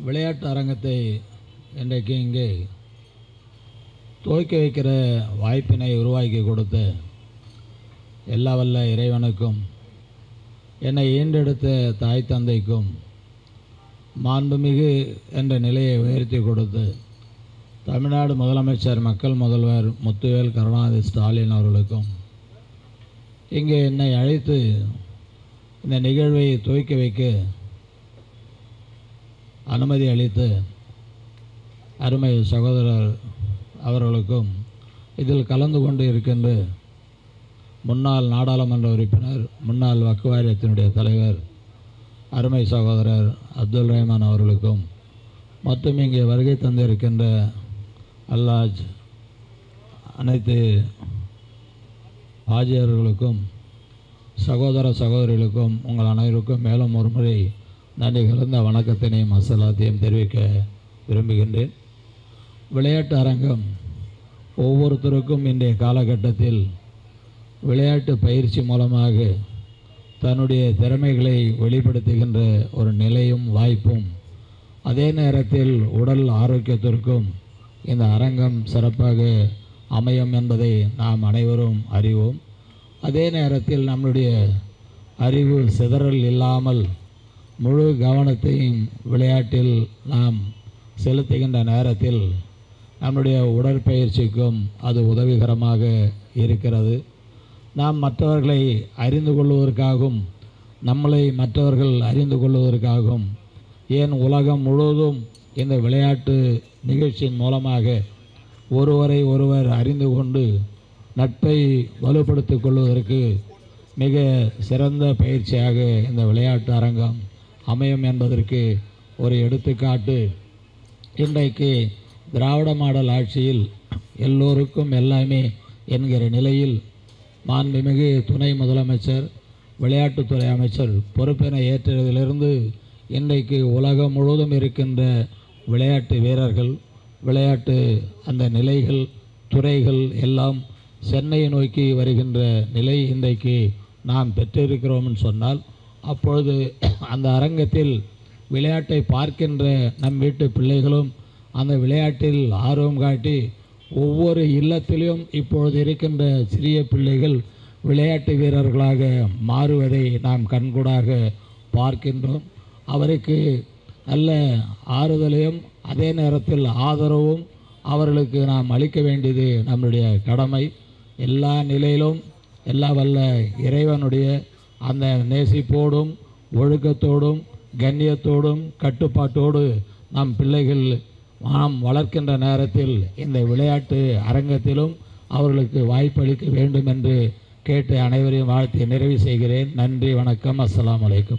விளையாட்டு அரங்கத்தை இன்றைக்கு இங்கே துவக்கி வைக்கிற வாய்ப்பினை உருவாக்கி கொடுத்த எல்லா வல்ல இறைவனுக்கும், என்னை ஈண்டெடுத்த தாய் தந்தைக்கும், மாண்புமிகு என்ற நிலையை உயர்த்தி கொடுத்து தமிழ்நாடு முதலமைச்சர் மக்கள் முதல்வர் முத்துவேல் கருணாநிதி ஸ்டாலின் அவர்களுக்கும், இங்கே என்னை அழைத்து இந்த நிகழ்வை துவக்கி வைக்க அனுமதி அளித்து அருமை சகோதரர் அவர்களுக்கும், இதில் கலந்து கொண்டு இருக்கின்ற முன்னாள் நாடாளுமன்ற உறுப்பினர், முன்னாள் வக்ஃப் வாரியத்தினுடைய தலைவர் அருமை சகோதரர் அப்துல் ரஹ்மான் அவர்களுக்கும், மற்றும் இங்கே வருகை தந்திருக்கின்ற அல்லாஜ் அனைத்து ஆஜியர்களுக்கும், சகோதர சகோதரிகளுக்கும், உங்கள் அனைவருக்கும் மேலும் ஒரு முறை நன்றி கலந்த வணக்கத்தினையும் அஸ்ஸலாத்தையும் தெரிவிக்க விரும்புகின்றேன். விளையாட்டு அரங்கம் ஒவ்வொருத்தருக்கும் இன்றைய காலகட்டத்தில் விளையாட்டு பயிற்சி மூலமாக தன்னுடைய திறமைகளை வெளிப்படுத்துகின்ற ஒரு நிலையும் வாய்ப்பும், அதே நேரத்தில் உடல் ஆரோக்கியத்திற்கும் இந்த அரங்கம் சிறப்பாக அமையும் என்பதை நாம் அனைவரும் அறிவோம். அதே நேரத்தில் நம்முடைய அறிவு சிதறல் இல்லாமல் முழு கவனத்தையும் விளையாட்டில் நாம் செலுத்துகின்ற நேரத்தில் நம்முடைய உடற்பயிற்சிக்கும் அது உதவிகரமாக இருக்கிறது. நாம் மற்றவர்களை அறிந்து கொள்வதற்காகவும், நம்மளை மற்றவர்கள் அறிந்து கொள்வதற்காகவும், ஏன் உலகம் முழுவதும் இந்த விளையாட்டு நிகழ்ச்சியின் மூலமாக ஒருவரை ஒருவர் அறிந்து கொண்டு நட்பை வலுப்படுத்திக் கொள்வதற்கு மிக சிறந்த பயிற்சியாக இந்த விளையாட்டு அரங்கம் அமையும் என்பதற்கு ஒரு எடுத்துக்காட்டு இன்றைக்கு திராவிட மாடல் ஆட்சியில் எல்லோருக்கும் எல்லாமே என்கிற நிலையில் மாண்புமிகு துணை முதலமைச்சர், விளையாட்டுத்துறை அமைச்சர் பொறுப்பினை ஏற்றதிலிருந்து இன்றைக்கு உலகம் முழுவதும் இருக்கின்ற விளையாட்டு வீரர்கள், விளையாட்டு அந்த நிலைகள், துறைகள் எல்லாம் சென்னையை நோக்கி வருகின்ற நிலை இன்றைக்கு நாம் பெற்றிருக்கிறோம்னு சொன்னால், அப்பொழுது அந்த அரங்கத்தில் விளையாட்டை பார்க்கின்ற நம் வீட்டு பிள்ளைகளும் அந்த விளையாட்டில் ஆர்வம் காட்டி ஒவ்வொரு இல்லத்திலும் இப்பொழுது இருக்கின்ற சிறிய பிள்ளைகள் விளையாட்டு வீரர்களாக மாறுவதை நாம் கண்கூடாக பார்க்கின்றோம். அவருக்கு நல்ல ஆறுதலையும் அதே நேரத்தில் ஆதரவும் அவர்களுக்கு நாம் அளிக்க வேண்டியது நம்முடைய கடமை. எல்லா நிலையிலும் எல்லா வல்ல இறைவனுடைய அந்த நேசிப்போடும் ஒழுக்கத்தோடும் கண்ணியத்தோடும் கட்டுப்பாட்டோடு நம் பிள்ளைகள் நாம் வளர்க்கின்ற நேரத்தில் இந்த விளையாட்டு அரங்கத்திலும் அவர்களுக்கு வாய்ப்பளிக்க வேண்டும் என்று கேட்டு அனைவரையும் வாழ்த்தி நிறைவு செய்கிறேன். நன்றி, வணக்கம், அஸ்ஸலாமு அலைக்கும்.